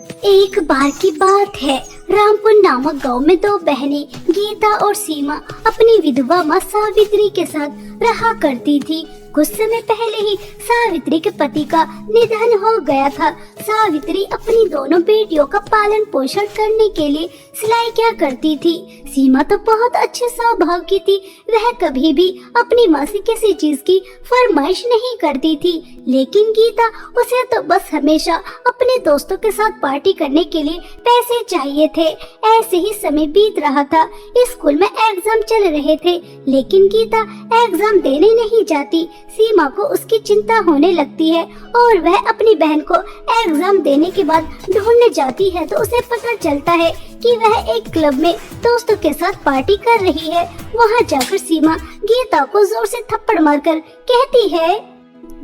एक बार की बात है, रामपुर नामक गांव में दो बहनें गीता और सीमा अपनी विधवा माँ सावित्री के साथ रहा करती थी। कुछ समय पहले ही सावित्री के पति का निधन हो गया था। सावित्री अपनी दोनों बेटियों का पालन पोषण करने के लिए सिलाई क्या करती थी। सीमा तो बहुत अच्छे स्वभाव की थी, वह कभी भी अपनी माँ से किसी चीज की फरमाइश नहीं करती थी। लेकिन गीता, उसे तो बस हमेशा अपने दोस्तों के साथ पार्टी करने के लिए पैसे चाहिए थे। ऐसे ही समय बीत रहा था। स्कूल में एग्जाम चल रहे थे, लेकिन गीता एग्जाम देने नहीं जाती। सीमा को उसकी चिंता होने लगती है और वह अपनी बहन को एग्जाम देने के बाद ढूंढने जाती है तो उसे पता चलता है कि वह एक क्लब में दोस्तों के साथ पार्टी कर रही है। वहां जाकर सीमा गीता को जोर से थप्पड़ मारकर कहती है,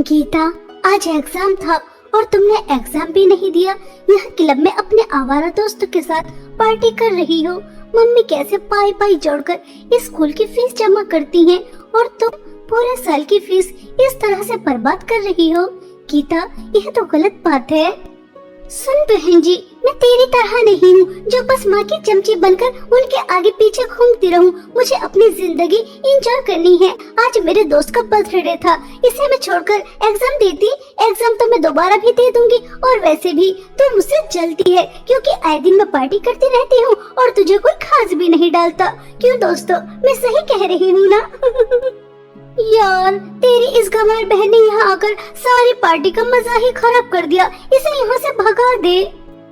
गीता, आज एग्जाम था और तुमने एग्जाम भी नहीं दिया। यह क्लब में अपने आवारा दोस्तों के साथ पार्टी कर रही हो। मम्मी कैसे पाई पाई जोड़कर स्कूल की फीस जमा करती हैं और तुम पूरे साल की फीस इस तरह से बर्बाद कर रही हो। गीता, यह तो गलत बात है। सुन बहन जी, मैं तेरी तरह नहीं हूँ जो बस माँ की चमची बनकर उनके आगे पीछे घूमती रहूं। मुझे अपनी जिंदगी एंजॉय करनी है। आज मेरे दोस्त का बर्थडे था, इसे मैं छोड़कर एग्जाम देती। एग्जाम तो मैं दोबारा भी दे दूंगी और वैसे भी तू मुझसे जलती है क्योंकि आए दिन मैं पार्टी करती रहती हूँ और तुझे कोई खास भी नहीं डालता। क्यों दोस्तों, मैं सही कह रही हूँ ना? यार, तेरी इस गंवार बहन ने यहाँ आकर सारी पार्टी का मजा ही खराब कर दिया। इसे यहाँ से भगा दे।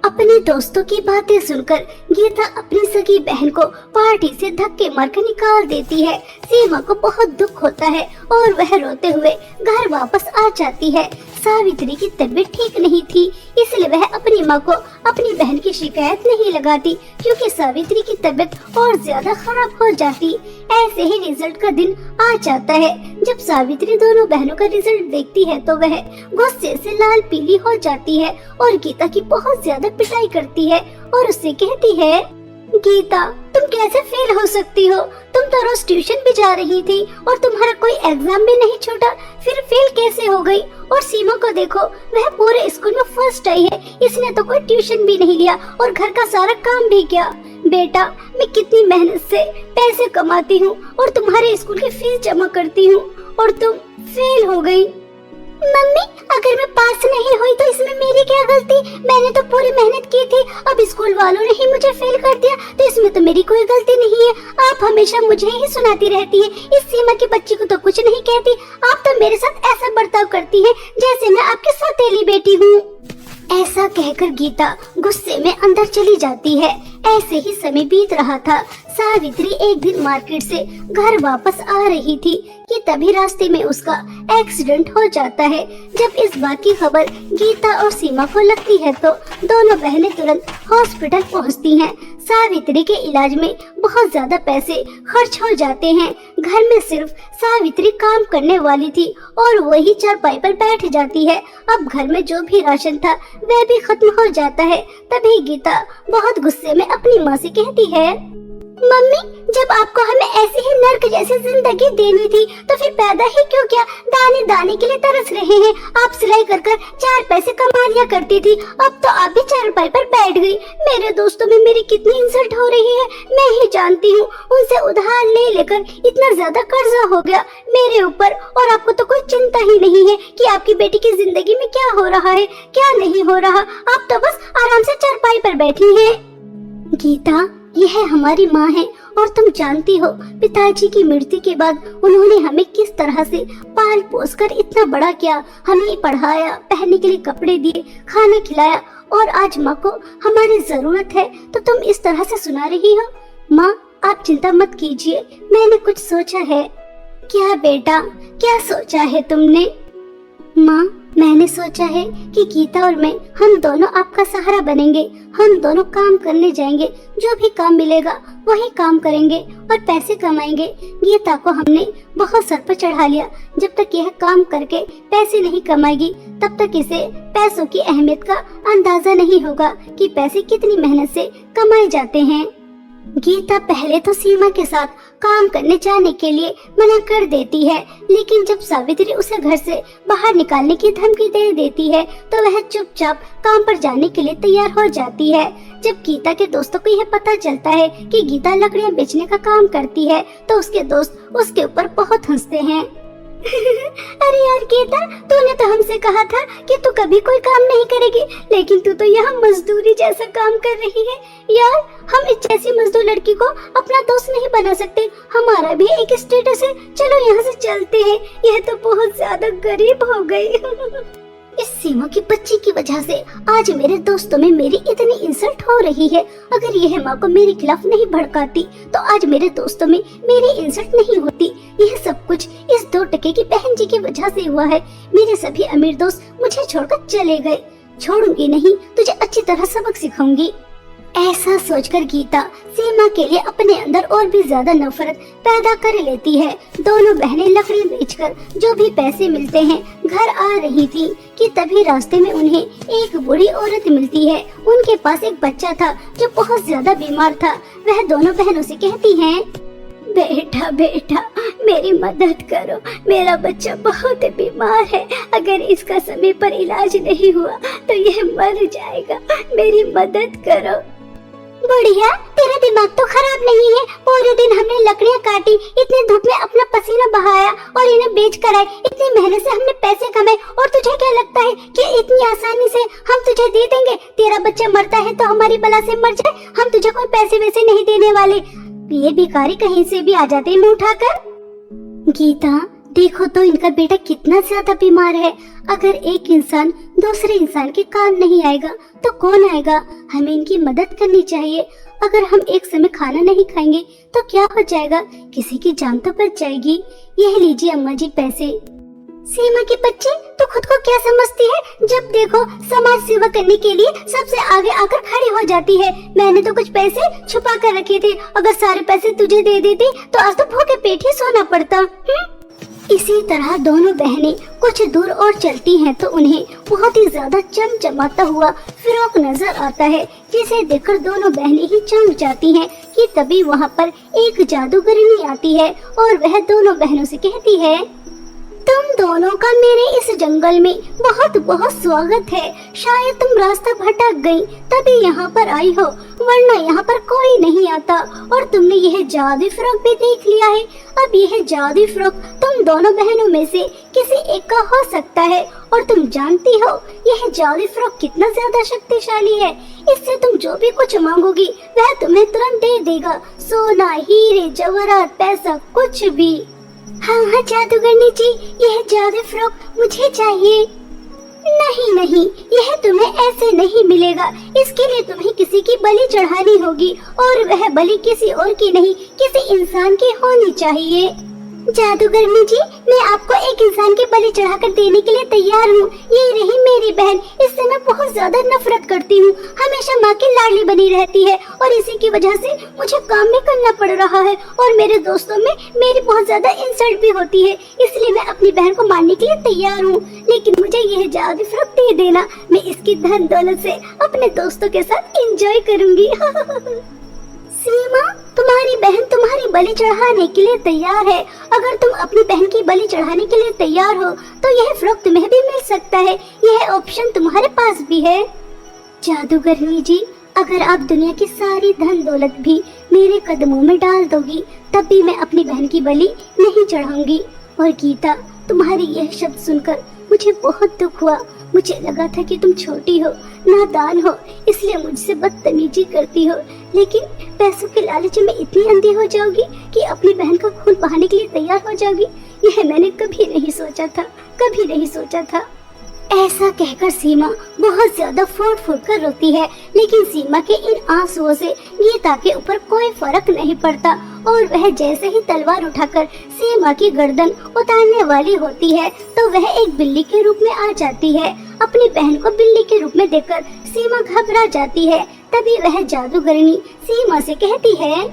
अपने दोस्तों की बातें सुनकर गीता अपनी सगी बहन को पार्टी से धक्के मारकर निकाल देती है। सीमा को बहुत दुख होता है और वह रोते हुए घर वापस आ जाती है। सावित्री की तबीयत ठीक नहीं थी, इसलिए वह अपनी माँ को अपनी बहन की शिकायत नहीं लगाती क्योंकि सावित्री की तबीयत और ज्यादा खराब हो जाती। ऐसे ही रिजल्ट का दिन आ जाता है। जब सावित्री दोनों बहनों का रिजल्ट देखती है तो वह गुस्से से लाल पीली हो जाती है और गीता की बहुत ज्यादा पिटाई करती है और उससे कहती है, गीता, तुम कैसे फेल हो सकती हो? तुम तो रोज ट्यूशन भी जा रही थी और तुम्हारा कोई एग्जाम भी नहीं छूटा, फिर फेल कैसे हो गई? और सीमा को देखो, वह पूरे स्कूल में फर्स्ट आई है। इसने तो कोई ट्यूशन भी नहीं लिया और घर का सारा काम भी किया। बेटा, मैं कितनी मेहनत से पैसे कमाती हूँ और तुम्हारे स्कूल की फीस जमा करती हूँ और तुम फेल हो गई। मम्मी, अगर मैं पास नहीं हुई तो इसमें मेरी क्या गलती? मैंने तो पूरी मेहनत की थी। अब स्कूल वालों ने ही मुझे फेल कर दिया तो इसमें तो मेरी कोई गलती नहीं है। आप हमेशा मुझे ही सुनाती रहती है। इस सीमा की बच्ची को तो कुछ नहीं कहती। आप तो मेरे साथ ऐसा बर्ताव करती है जैसे मैं आपकी सौतेली बेटी हूँ। ऐसा कहकर गीता गुस्से में अंदर चली जाती है। ऐसे ही समय बीत रहा था। सावित्री एक दिन मार्केट से घर वापस आ रही थी कि तभी रास्ते में उसका एक्सीडेंट हो जाता है। जब इस बात की खबर गीता और सीमा को लगती है तो दोनों बहनें तुरंत हॉस्पिटल पहुंचती हैं। सावित्री के इलाज में बहुत ज्यादा पैसे खर्च हो जाते हैं। घर में सिर्फ सावित्री काम करने वाली थी और वही चारपाई पर बैठ जाती है। अब घर में जो भी राशन था वह भी खत्म हो जाता है। तभी गीता बहुत गुस्से में अपनी माँ से कहती है, मम्मी, जब आपको हमें ऐसी ही नर्क जैसी जिंदगी देनी थी तो फिर पैदा ही क्यों किया? दाने दाने के लिए तरस रहे हैं। आप सिलाई कर कर 4 पैसे कमा लिया करती थी, अब तो आप भी चारपाई पर बैठ गई। मेरे दोस्तों में मेरी कितनी इंसल्ट हो रही है मैं ही जानती हूँ। उनसे उधार ले लेकर इतना ज्यादा कर्जा हो गया मेरे ऊपर और आपको तो कोई चिंता ही नहीं है कि आपकी बेटी की जिंदगी में क्या हो रहा है, क्या नहीं हो रहा। आप तो बस आराम से चारपाई पर बैठी है। गीता, यह हमारी माँ है और तुम जानती हो पिताजी की मृत्यु के बाद उन्होंने हमें किस तरह से पाल पोस कर इतना बड़ा किया। हमें पढ़ाया, पहनने के लिए कपड़े दिए, खाना खिलाया और आज माँ को हमारी जरूरत है तो तुम इस तरह से सुना रही हो। माँ, आप चिंता मत कीजिए, मैंने कुछ सोचा है। क्या बेटा, क्या सोचा है तुमने? माँ, मैंने सोचा है कि गीता और मैं, हम दोनों आपका सहारा बनेंगे। हम दोनों काम करने जाएंगे, जो भी काम मिलेगा वही काम करेंगे और पैसे कमाएंगे। गीता को हमने बहुत सर पर चढ़ा लिया। जब तक यह काम करके पैसे नहीं कमाएगी तब तक इसे पैसों की अहमियत का अंदाजा नहीं होगा कि पैसे कितनी मेहनत से कमाए जाते हैं। गीता पहले तो सीमा के साथ काम करने जाने के लिए मना कर देती है। लेकिन जब सावित्री उसे घर से बाहर निकालने की धमकी दे देती है तो वह चुपचाप काम पर जाने के लिए तैयार हो जाती है। जब गीता के दोस्तों को यह पता चलता है कि गीता लकड़ियां बेचने का काम करती है तो उसके दोस्त उसके ऊपर बहुत हंसते हैं। अरे यार गीता, तूने तो हमसे कहा था कि तू कभी कोई काम नहीं करेगी, लेकिन तू तो यहाँ मजदूरी जैसा काम कर रही है। यार, हम इस जैसी मजदूर लड़की को अपना दोस्त नहीं बना सकते। हमारा भी एक स्टेटस है। चलो यहाँ से चलते हैं। यह तो बहुत ज्यादा गरीब हो गई। इस सीमा की बच्ची की वजह से आज मेरे दोस्तों में मेरी इतनी इंसल्ट हो रही है। अगर यह माँ को मेरे खिलाफ नहीं भड़काती तो आज मेरे दोस्तों में मेरी इंसल्ट नहीं होती। यह सब कुछ इस 2 टके की बहन जी की वजह से हुआ है। मेरे सभी अमीर दोस्त मुझे छोड़कर चले गए। छोड़ूंगी नहीं, तुझे अच्छी तरह सबक सिखाऊंगी। ऐसा सोचकर गीता सीमा के लिए अपने अंदर और भी ज्यादा नफरत पैदा कर लेती है। दोनों बहनें लकड़ी बेचकर जो भी पैसे मिलते हैं घर आ रही थी कि तभी रास्ते में उन्हें एक बूढ़ी औरत मिलती है। उनके पास एक बच्चा था जो बहुत ज्यादा बीमार था। वह दोनों बहनों से कहती हैं, बेटा बेटा मेरी मदद करो, मेरा बच्चा बहुत बीमार है। अगर इसका समय पर इलाज नहीं हुआ तो यह मर जाएगा। मेरी मदद करो। बुढ़िया, तेरा दिमाग तो खराब नहीं है। पूरे दिन हमने लकड़ियाँ काटी, इतनी धूप में अपना पसीना बहाया और इन्हें बेच कर आए। इतनी मेहनत से हमने पैसे कमाए और तुझे क्या लगता है कि इतनी आसानी से हम तुझे दे देंगे? तेरा बच्चा मरता है तो हमारी बला से मर जाए, हम तुझे कोई पैसे वैसे नहीं देने वाले। ये भिखारी कहीं से भी आ जाते हैं मुंह उठाकर। गीता, देखो तो इनका बेटा कितना ज्यादा बीमार है। अगर एक इंसान दूसरे इंसान के काम नहीं आएगा तो कौन आएगा? हमें इनकी मदद करनी चाहिए। अगर हम एक समय खाना नहीं खाएंगे तो क्या हो जाएगा? किसी की जान तो बच जाएगी। यह लीजिए अम्मा जी पैसे। सीमा की बच्ची, तो खुद को क्या समझती है? जब देखो समाज सेवा करने के लिए सबसे आगे आकर खड़ी हो जाती है। मैंने तो कुछ पैसे छुपा कर रखे थे। अगर सारे पैसे तुझे दे देती तो आज तो भूखे पेट ही सोना पड़ता। इसी तरह दोनों बहनें कुछ दूर और चलती हैं तो उन्हें बहुत ही ज्यादा चमचमाता हुआ फ्रॉक नजर आता है, जिसे देखकर दोनों बहनें ही चौंक जाती हैं कि तभी वहाँ पर एक जादूगरनी आती है और वह दोनों बहनों से कहती है, तुम दोनों का मेरे इस जंगल में बहुत बहुत स्वागत है। शायद तुम रास्ता भटक गई तभी यहाँ पर आई हो, वरना यहाँ पर कोई नहीं आता। और तुमने यह जादुई फ्रॉक भी देख लिया है। अब यह जादुई फ्रॉक तुम दोनों बहनों में से किसी एक का हो सकता है। और तुम जानती हो यह जादुई फ्रॉक कितना ज्यादा शक्तिशाली है। इससे तुम जो भी कुछ मांगोगी वह तुम्हें तुरंत दे देगा। सोना, हीरे, जवाहरात, पैसा, कुछ भी। हाँ जादूगरनी जी, यह जादू फ्रॉक मुझे चाहिए। नहीं नहीं, यह तुम्हें ऐसे नहीं मिलेगा। इसके लिए तुम्हें किसी की बलि चढ़ानी होगी और वह बलि किसी और की नहीं, किसी इंसान की होनी चाहिए। जादूगरनी जी, मैं आपको एक इंसान की बलि चढ़ाकर देने के लिए तैयार हूँ। ये रही मेरी बहन, इससे मैं बहुत ज्यादा नफरत करती हूँ। हमेशा माँ की लाडली बनी रहती है और इसी की वजह से मुझे काम भी करना पड़ रहा है और मेरे दोस्तों में मेरी बहुत ज्यादा इंसल्ट भी होती है। इसलिए मैं अपनी बहन को मारने के लिए तैयार हूँ, लेकिन मुझे यह जादू फ्रॉक दे देना। मैं इसकी धन दौलत से अपने दोस्तों के साथ एंजॉय करूँगी। सीमा, तुम्हारी बहन तुम्हारी बलि चढ़ाने के लिए तैयार है। अगर तुम अपनी बहन की बलि चढ़ाने के लिए तैयार हो तो यह फ्रॉक तुम्हें भी मिल सकता है। यह ऑप्शन तुम्हारे पास भी है। जादूगरनी जी, अगर आप दुनिया की सारी धन दौलत भी मेरे कदमों में डाल दोगी तब भी मैं अपनी बहन की बलि नहीं चढ़ाऊंगी। और गीता, तुम्हारी यह शब्द सुनकर मुझे बहुत दुख हुआ। मुझे लगा था कि तुम छोटी हो, नादान हो, इसलिए मुझसे बदतमीजी करती हो, लेकिन पैसों के लालच में इतनी अंधी हो जाओगी कि अपनी बहन का खून बहाने के लिए तैयार हो जाओगी। यह मैंने कभी नहीं सोचा था, कभी नहीं सोचा था। ऐसा कहकर सीमा बहुत ज्यादा फूट फूट कर रोती है, लेकिन सीमा के इन आंसुओं से गीता के ऊपर कोई फर्क नहीं पड़ता और वह जैसे ही तलवार उठाकर सीमा की गर्दन उतारने वाली होती है तो वह एक बिल्ली के रूप में आ जाती है। अपनी बहन को बिल्ली के रूप में देखकर सीमा घबरा जाती है। तभी वह जादूगरनी सीमा से कहती है,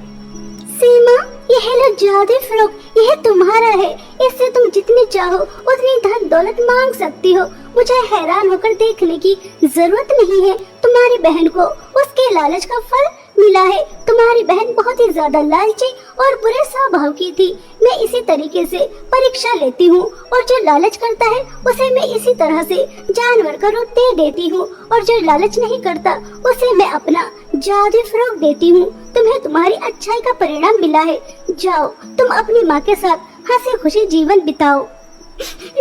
सीमा, यह लो जादू फ्रॉक, यह तुम्हारा है। इससे तुम जितनी चाहो उतनी धन दौलत मांग सकती हो। मुझे हैरान होकर देखने की जरूरत नहीं है। तुम्हारी बहन को उसके लालच का फल मिला है। तुम्हारी बहन बहुत ही ज्यादा लालची और बुरे स्वभाव की थी। मैं इसी तरीके से परीक्षा लेती हूँ और जो लालच करता है उसे मैं इसी तरह से जानवर का रूप दे देती हूँ और जो लालच नहीं करता उसे मैं अपना जादू फ्रॉक देती हूँ। तुम्हें तुम्हारी अच्छाई का परिणाम मिला है। जाओ तुम अपनी माँ के साथ हंसी खुशी जीवन बिताओ।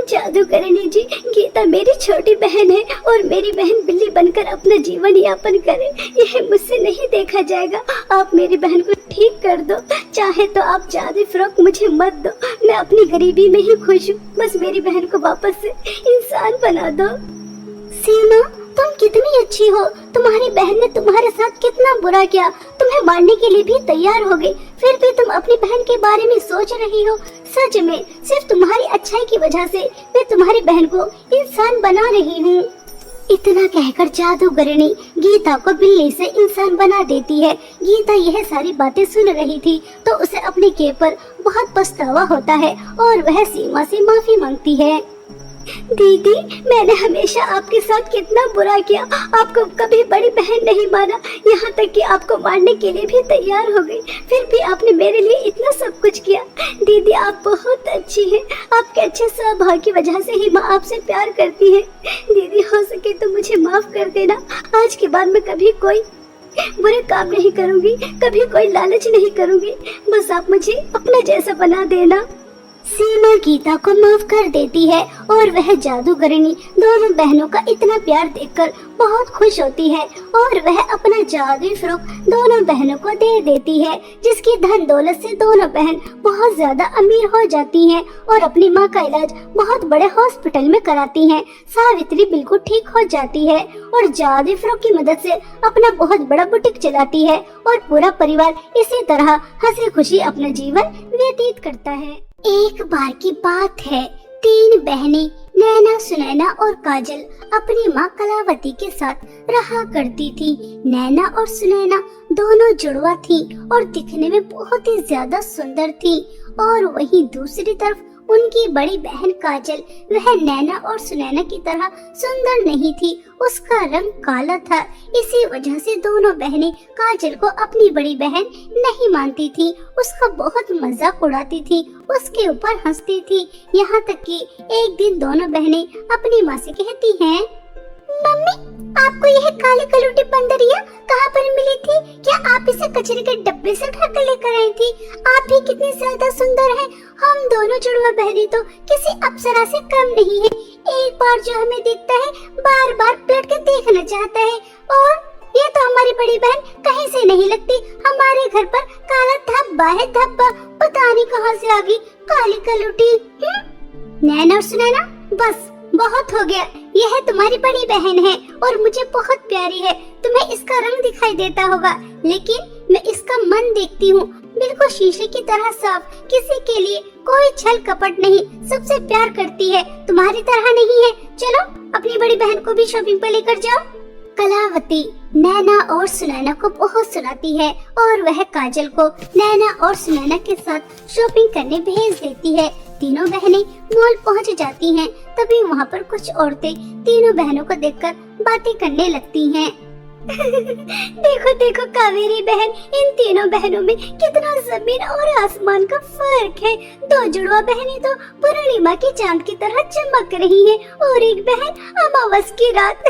जादूगरनी जी, गीता मेरी छोटी बहन है और मेरी बहन बिल्ली बनकर अपना जीवन यापन करे, यह मुझसे नहीं देखा जाएगा। आप मेरी बहन को ठीक कर दो। चाहे तो आप जादू फ्रॉक मुझे मत दो, मैं अपनी गरीबी में ही खुश हूँ। बस मेरी बहन को वापस से इंसान बना दो। सीमा, तुम कितनी अच्छी हो। तुम्हारी बहन ने तुम्हारे साथ कितना बुरा किया, तुम्हें मारने के लिए भी तैयार हो गई, फिर भी तुम अपनी बहन के बारे में सोच रही हो। सच में सिर्फ तुम्हारी अच्छाई की वजह से मैं तुम्हारी बहन को इंसान बना रही हूँ। इतना कहकर जादूगरनी गीता को बिल्ली से इंसान बना देती है। गीता यह सारी बातें सुन रही थी तो उसे अपने किए पर बहुत पछतावा होता है और वह सीमा से माफी मांगती है। दीदी, मैंने हमेशा आपके साथ कितना बुरा किया, आपको कभी बड़ी बहन नहीं माना, यहाँ तक कि आपको मारने के लिए भी तैयार हो गई, फिर भी आपने मेरे लिए इतना सब कुछ किया। दीदी, आप बहुत अच्छी हैं, आपके अच्छे स्वभाव की वजह से ही माँ आपसे प्यार करती है। दीदी, हो सके तो मुझे माफ कर देना। आज के बाद मैं कभी कोई बुरे काम नहीं करूँगी, कभी कोई लालच नहीं करूँगी, बस आप मुझे अपना जैसा बना देना। सीमा गीता को माफ कर देती है और वह जादूगरनी दोनों बहनों का इतना प्यार देखकर बहुत खुश होती है और वह अपना जादुई फ्रॉक दोनों बहनों को दे देती है, जिसकी धन दौलत से दोनों बहन बहुत ज्यादा अमीर हो जाती हैं और अपनी माँ का इलाज बहुत बड़े हॉस्पिटल में कराती हैं। सावित्री बिल्कुल ठीक हो जाती है और जादुई फ्रॉक की मदद से अपना बहुत बड़ा बुटीक चलाती है और पूरा परिवार इसी तरह हंसी खुशी अपना जीवन व्यतीत करता है। एक बार की बात है, तीन बहनें नैना, सुनैना और काजल अपनी माँ कलावती के साथ रहा करती थी। नैना और सुनैना दोनों जुड़वा थी और दिखने में बहुत ही ज्यादा सुंदर थी और वहीं दूसरी तरफ उनकी बड़ी बहन काजल, वह नैना और सुनैना की तरह सुंदर नहीं थी, उसका रंग काला था। इसी वजह से दोनों बहनें काजल को अपनी बड़ी बहन नहीं मानती थी, उसका बहुत मजाक उड़ाती थी, उसके ऊपर हंसती थी। यहाँ तक कि एक दिन दोनों बहनें अपनी माँ से कहती हैं, मम्मी, आपको यह काली कलूटी बंदरिया कहाँ पर मिली थी? क्या आप इसे कचरे के डब्बे से उठाकर लेकर आई थी? आप भी कितनी ज्यादा सुंदर हैं। हम दोनों जुड़वा बहनें तो किसी अप्सरा से कम नहीं है। एक बार जो हमें देखता है बार बार पलट के देखना चाहता है। और ये तो हमारी बड़ी बहन कहीं से नहीं लगती, हमारे घर पर काला धब्बा है, धब्बा। पता नहीं कहाँ से आ गई काली कलूटी। नैना और सुनैना, बस बहुत हो गया। यह तुम्हारी बड़ी बहन है और मुझे बहुत प्यारी है। तुम्हें इसका रंग दिखाई देता होगा, लेकिन मैं इसका मन देखती हूँ, बिल्कुल शीशे की तरह साफ, किसी के लिए कोई छल कपट नहीं, सबसे प्यार करती है, तुम्हारी तरह नहीं है। चलो अपनी बड़ी बहन को भी शॉपिंग पर लेकर जाओ। कलावती नैना और सुनैना को बहुत सुनाती है और वह काजल को नैना और सुनैना के साथ शॉपिंग करने भेज देती है। तीनों बहनें मॉल पहुंच जाती हैं। तभी वहां पर कुछ औरतें तीनों बहनों को देखकर बातें करने लगती हैं। देखो देखो कावेरी बहन, इन तीनों बहनों में कितना जमीन और आसमान का फर्क है। दो जुड़वा बहनें तो पूर्णिमा की चांद की तरह चमक रही हैं और एक बहन अमावस की रात।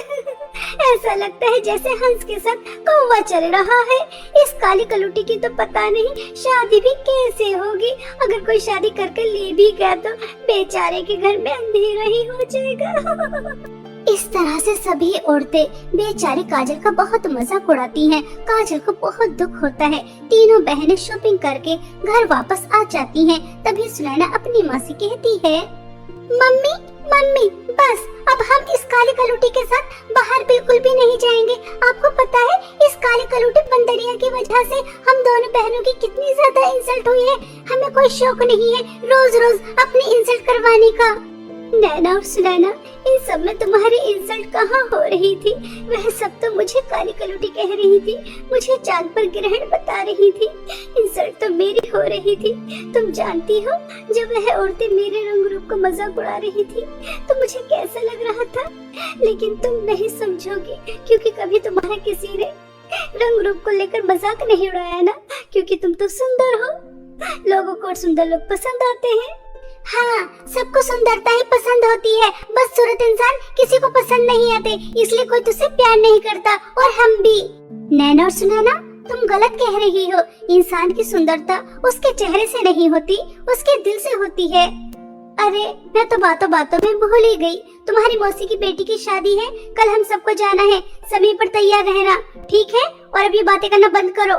ऐसा लगता है जैसे हंस के साथ कौवा चल रहा है। इस काली कलूटी की तो पता नहीं शादी भी कैसे होगी। अगर कोई शादी करके ले भी गया तो बेचारे के घर में अंधेरा ही हो जाएगा। इस तरह से सभी औरतें बेचारी काजल का बहुत मजाक उड़ाती हैं। काजल को बहुत दुख होता है। तीनों बहनें शॉपिंग करके घर वापस आ जाती हैं। तभी सुनैना अपनी माँ से कहती है, मम्मी मम्मी, बस अब हम इस काली कलूटी के साथ बाहर बिल्कुल भी नहीं जाएंगे। आपको पता है इस काली कलूटी बंदरिया की वजह से हम दोनों बहनों की कितनी ज्यादा इंसल्ट हुई है। हमें कोई शौक नहीं है रोज रोज अपनी इंसल्ट करवाने का। नैना और सुनैना, इन सब में तुम्हारी इंसल्ट कहाँ हो रही थी? वह सब तो मुझे काली कलूटी कह रही थी, मुझे चांद पर ग्रहण बता रही थी। इंसल्ट तो मेरी हो रही थी। तुम जानती हो जब वह औरतें मेरे रंग रूप को मजाक उड़ा रही थी तो मुझे कैसा लग रहा था, लेकिन तुम नहीं समझोगी क्योंकि कभी तुम्हारा किसी ने रंग रूप को लेकर मजाक नहीं उड़ाया ना, क्योंकि तुम तो सुंदर हो। लोगों को सुंदर लोग पसंद आते हैं। हाँ, सबको सुंदरता ही पसंद होती है, बदसूरत इंसान किसी को पसंद नहीं आते, इसलिए कोई तुझसे प्यार नहीं करता, और हम भी। नैना और सुनैना, तुम गलत कह रही हो। इंसान की सुंदरता उसके चेहरे से नहीं होती, उसके दिल से होती है। अरे मैं तो बातों बातों में भूल ही गई। तुम्हारी मौसी की बेटी की शादी है, कल हम सबको जाना है, समय पर तैयार रहना, ठीक है? और अब ये बातें करना बंद करो।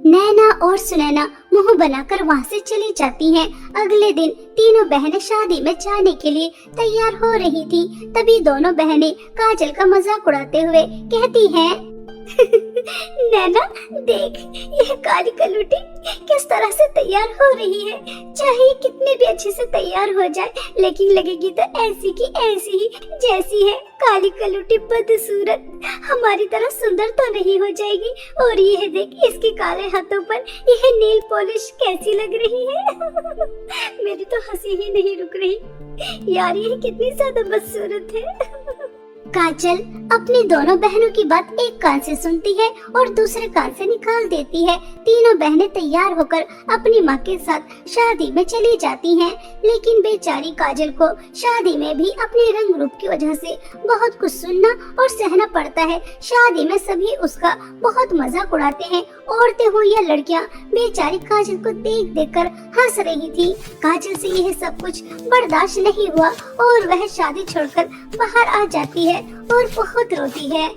नैना और सुनैना मुंह बनाकर वहाँ से चली जाती हैं। अगले दिन तीनों बहनें शादी में जाने के लिए तैयार हो रही थी। तभी दोनों बहनें काजल का मजाक उड़ाते हुए कहती हैं, नैना देख, यह काली कलूटी किस तरह से तैयार हो रही है। चाहे कितने भी अच्छे से तैयार हो जाए, लेकिन लगेगी तो ऐसी की ऐसी ही जैसी है। काली कलूटी बदसूरत, हमारी तरह सुंदर तो नहीं हो जाएगी। और यह देख, इसके काले हाथों पर यह नेल पॉलिश कैसी लग रही है। मेरी तो हंसी ही नहीं रुक रही यार, यह कितनी ज्यादा बदसूरत है। काजल अपनी दोनों बहनों की बात एक कान से सुनती है और दूसरे कान से निकाल देती है। तीनों बहनें तैयार होकर अपनी माँ के साथ शादी में चली जाती हैं, लेकिन बेचारी काजल को शादी में भी अपने रंग रूप की वजह से बहुत कुछ सुनना और सहना पड़ता है। शादी में सभी उसका बहुत मजाक उड़ाते हैं। औरतें हो या लड़कियाँ, बेचारी काजल को देख देख कर हंस रही थी। काजल से यह सब कुछ बर्दाश्त नहीं हुआ और वह शादी छोड़कर बाहर आ जाती है और बहुत रोती है।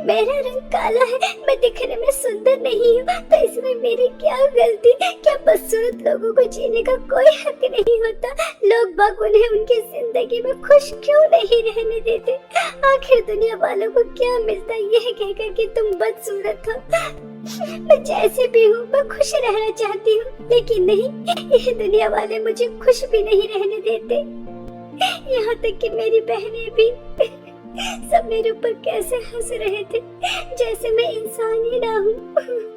मेरा रंग काला है, मैं दिखने में सुंदर नहीं हूँ, तो इसमें मेरी क्या गलती? क्या बदसूरत लोगों को जीने का कोई हक नहीं होता? लोग बाग उन्हें उनकी जिंदगी में खुश क्यों नहीं रहने देते? आखिर दुनिया वालों को क्या मिलता यह कहकर कि तुम बदसूरत हो? मैं जैसे भी हूँ, मैं खुश रहना चाहती हूँ, लेकिन नहीं, यह दुनिया वाले मुझे खुश भी नहीं रहने देते। यहाँ तक कि मेरी बहनें भी सब मेरे ऊपर कैसे हंस रहे थे, जैसे मैं इंसान ही ना हूँ।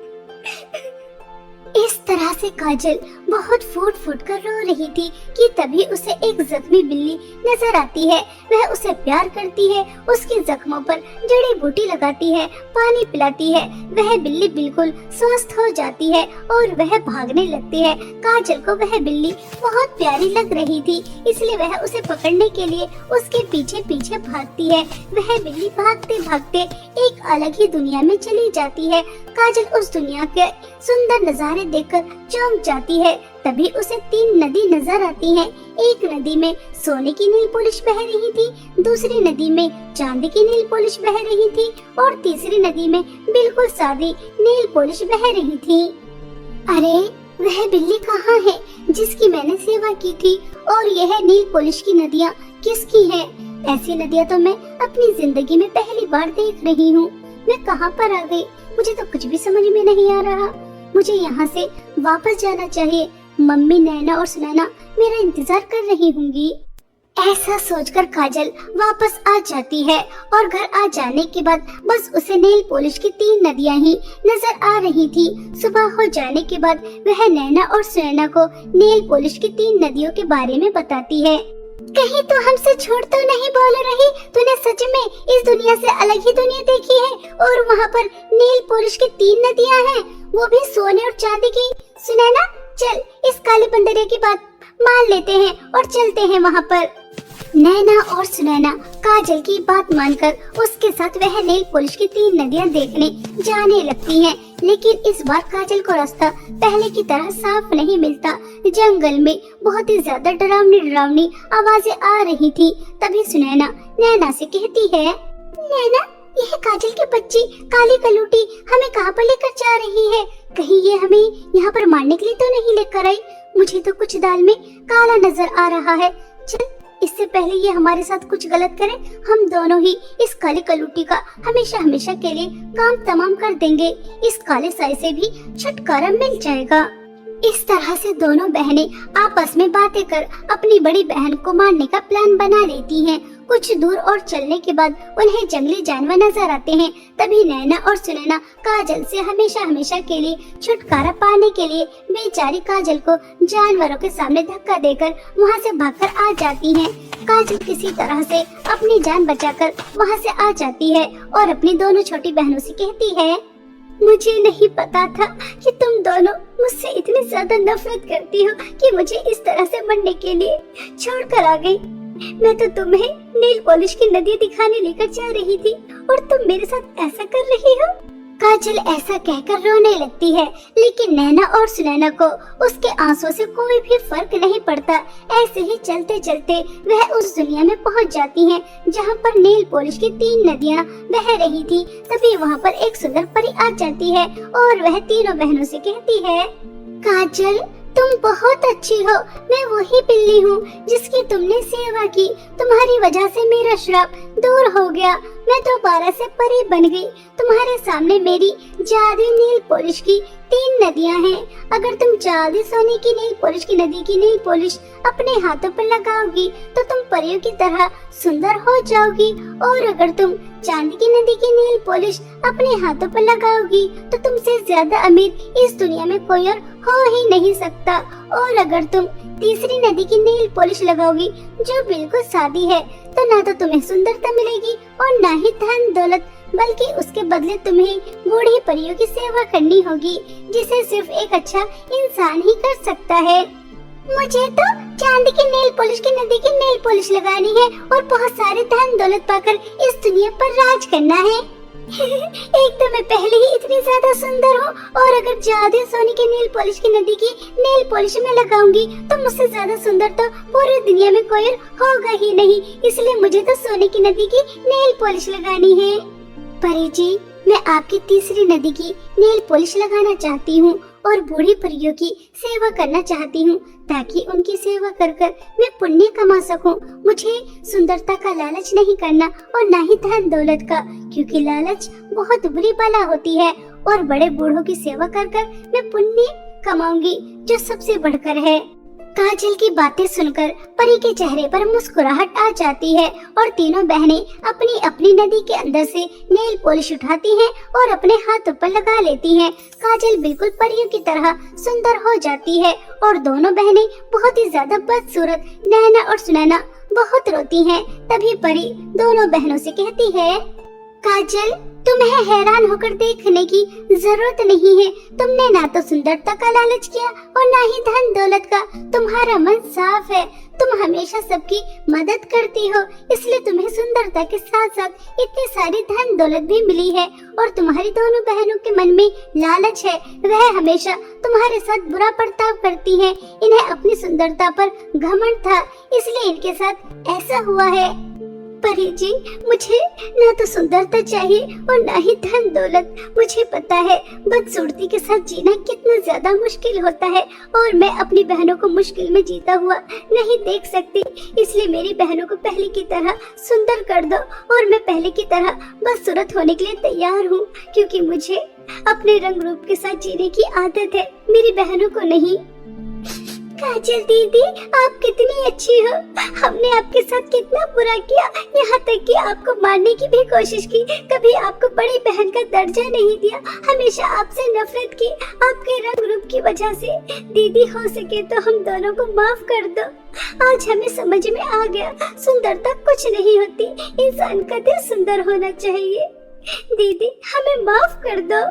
इस तरह से काजल बहुत फूट फूट कर रो रही थी कि तभी उसे एक जख्मी बिल्ली नजर आती है। वह उसे प्यार करती है, उसके जख्मों पर जड़ी बूटी लगाती है, पानी पिलाती है। वह बिल्ली बिल्कुल स्वस्थ हो जाती है और वह भागने लगती है। काजल को वह बिल्ली बहुत प्यारी लग रही थी, इसलिए वह उसे पकड़ने के लिए उसके पीछे पीछे भागती है। वह बिल्ली भागते भागते एक अलग ही दुनिया में चली जाती है। काजल उस दुनिया के सुंदर नजारे देखकर चौंक जाती है। तभी उसे 3 नदी नजर आती हैं। एक नदी में सोने की नील पॉलिश बह रही थी, दूसरी नदी में चांदी की नील पॉलिश बह रही थी और तीसरी नदी में बिल्कुल सादी नील पॉलिश बह रही थी। अरे वह बिल्ली कहाँ है जिसकी मैंने सेवा की थी? और यह नील पॉलिश की नदियाँ किसकी हैं? ऐसी नदियाँ तो मैं अपनी जिंदगी में पहली बार देख रही हूँ। मैं कहाँ पर आ गई? मुझे तो कुछ भी समझ में नहीं आ रहा। मुझे यहाँ से वापस जाना चाहिए। मम्मी, नैना और सुनैना मेरा इंतजार कर रही होंगी। ऐसा सोचकर काजल वापस आ जाती है और घर आ जाने के बाद बस उसे नेल पॉलिश की 3 नदियां ही नजर आ रही थी। सुबह हो जाने के बाद वह नैना और सुनैना को नेल पॉलिश की 3 नदियों के बारे में बताती है। कहीं तो हमसे झूठ तो नहीं बोल रही? तूने सच में इस दुनिया से अलग ही दुनिया देखी है और वहाँ पर नेल पॉलिश की 3 नदियाँ हैं, वो भी सोने और चांदी की। सुनैना चल, इस काले बंदरिया की बात मान लेते हैं और चलते हैं वहाँ पर। नैना और सुनैना काजल की बात मानकर उसके साथ वह नेल पॉलिश की 3 नदियाँ देखने जाने लगती हैं। लेकिन इस बार काजल को रास्ता पहले की तरह साफ नहीं मिलता। जंगल में बहुत ही ज्यादा डरावनी आवाजें आ रही थी। तभी सुनैना नैना से कहती है, नैना यह काजल की बच्ची काली कलूटी हमें कहाँ पर लेकर जा रही है? कहीं ये हमें यहाँ पर मारने के लिए तो नहीं लेकर आई? मुझे तो कुछ दाल में काला नजर आ रहा है। चल, इससे पहले ये हमारे साथ कुछ गलत करे, हम दोनों ही इस काली कलूटी का हमेशा हमेशा के लिए काम तमाम कर देंगे। इस काले साए से भी छुटकारा मिल जाएगा। इस तरह से दोनों बहनें आपस में बातें कर अपनी बड़ी बहन को मारने का प्लान बना लेती हैं कुछ दूर और चलने के बाद उन्हें जंगली जानवर नजर आते हैं। तभी नैना और सुनैना काजल से हमेशा हमेशा के लिए छुटकारा पाने के लिए बेचारी काजल को जानवरों के सामने धक्का देकर वहाँ से भागकर आ जाती हैं। काजल किसी तरह से अपनी जान बचाकर वहाँ से आ जाती है और अपनी दोनों छोटी बहनों से कहती है, मुझे नहीं पता था कि तुम दोनों मुझसे इतनी ज्यादा नफरत करती हो कि मुझे इस तरह से मरने के लिए छोड़कर आ गई। मैं तो तुम्हें नेल पॉलिश की नदी दिखाने लेकर जा रही थी और तुम मेरे साथ ऐसा कर रही हो। काजल ऐसा कहकर रोने लगती है, लेकिन नैना और सुनैना को उसके आंसुओं से कोई भी फर्क नहीं पड़ता। ऐसे ही चलते चलते वह उस दुनिया में पहुंच जाती हैं जहां पर नेल पॉलिश की 3 नदियां बह रही थी। तभी वहां पर एक सुंदर परी आ जाती है और वह तीनों बहनों से कहती है, काजल तुम बहुत अच्छी हो। मैं वही बिल्ली हूँ जिसकी तुमने सेवा की। तुम्हारी वजह से मेरा श्राप दूर हो गया। मैं दोबारा से परी बन गई। तुम्हारे सामने मेरी जादुई नेल पॉलिश की 3 नदियाँ हैं। अगर तुम जादुई सोने की नेल पॉलिश की नदी की नेल पॉलिश अपने हाथों पर लगाओगी तो तुम परियों की तरह सुंदर हो जाओगी, और अगर तुम चांदी की नदी की नेल पॉलिश अपने हाथों पर लगाओगी तो तुमसे ज्यादा अमीर इस दुनिया में कोई और हो ही नहीं सकता। और अगर तुम तीसरी नदी की नेल पॉलिश लगाओगी जो बिल्कुल सादी है, तो ना तो तुम्हें सुंदरता मिलेगी और ना ही धन दौलत, बल्कि उसके बदले तुम्हें बूढ़ी परियों की सेवा करनी होगी, जिसे सिर्फ एक अच्छा इंसान ही कर सकता है। मुझे तो चांदी की नेल पॉलिश की नदी की नेल पॉलिश लगानी है और बहुत सारे धन दौलत पाकर इस दुनिया पर राज करना है। एक तो मैं पहले ही इतनी ज्यादा सुंदर हूँ, और अगर जादुई सोने की नेल पॉलिश की नदी की नेल पॉलिश में लगाऊंगी तो मुझसे ज्यादा सुंदर तो पूरी दुनिया में कोई और होगा ही नहीं। इसलिए मुझे तो सोने की नदी की नेल पॉलिश लगानी है। परी जी, मैं आपकी तीसरी नदी की नेल पॉलिश लगाना चाहती हूँ और बूढ़ी परियों की सेवा करना चाहती हूँ, ताकि उनकी सेवा कर कर मैं पुण्य कमा सकूं। मुझे सुंदरता का लालच नहीं करना और ना ही धन दौलत का, क्योंकि लालच बहुत बुरी बला होती है, और बड़े बूढ़ों की सेवा कर कर मैं पुण्य कमाऊंगी, जो सबसे बढ़कर है। काजल की बातें सुनकर परी के चेहरे पर मुस्कुराहट आ जाती है और तीनों बहनें अपनी अपनी नदी के अंदर से नेल पॉलिश उठाती हैं और अपने हाथों पर लगा लेती हैं। काजल बिल्कुल परियों की तरह सुंदर हो जाती है और दोनों बहनें बहुत ही ज्यादा बदसूरत नैना और सुनैना बहुत रोती हैं। तभी परी दोनों बहनों से कहती है, काजल तुम्हें हैरान होकर देखने की जरूरत नहीं है। तुमने ना तो सुंदरता का लालच किया और ना ही धन दौलत का। तुम्हारा मन साफ है, तुम हमेशा सबकी मदद करती हो, इसलिए तुम्हें सुंदरता के साथ साथ इतनी सारी धन दौलत भी मिली है। और तुम्हारी दोनों बहनों के मन में लालच है, वह हमेशा तुम्हारे साथ बुरा बर्ताव करती हैं। इन्हें अपनी सुंदरता पर घमंड था, इसलिए इनके साथ ऐसा हुआ है। परी जी, मुझे ना तो सुंदरता चाहिए और ना ही धन दौलत। मुझे पता है बदसूरती के साथ जीना कितना ज्यादा मुश्किल होता है, और मैं अपनी बहनों को मुश्किल में जीता हुआ नहीं देख सकती। इसलिए मेरी बहनों को पहले की तरह सुंदर कर दो और मैं पहले की तरह बदसूरत होने के लिए तैयार हूँ, क्योंकि मुझे अपने रंग रूप के साथ जीने की आदत है, मेरी बहनों को नहीं। काजल दीदी, आप कितनी अच्छी हो। हमने आपके साथ कितना बुरा किया, यहाँ तक कि आपको मारने की भी कोशिश की। कभी आपको बड़ी बहन का दर्जा नहीं दिया, हमेशा आपसे नफरत की आपके रंग रूप की वजह से। दीदी, हो सके तो हम दोनों को माफ कर दो। आज हमें समझ में आ गया, सुंदरता कुछ नहीं होती, इंसान का दिल सुंदर होना चाहिए। दीदी, हमें माफ कर दो।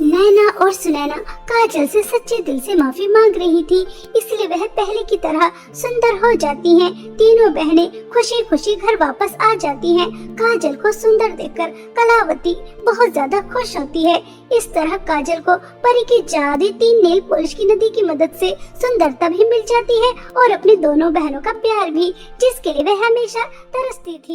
नैना और सुनैना काजल से सच्चे दिल से माफी मांग रही थी, इसलिए वह पहले की तरह सुंदर हो जाती हैं। तीनों बहनें खुशी खुशी घर वापस आ जाती हैं। काजल को सुंदर देखकर कलावती बहुत ज्यादा खुश होती है। इस तरह काजल को परी की जादुई 3 नेल पॉलिश की नदी की मदद से सुंदरता भी मिल जाती है और अपनी दोनों बहनों का प्यार भी, जिसके लिए वह हमेशा तरसती थी।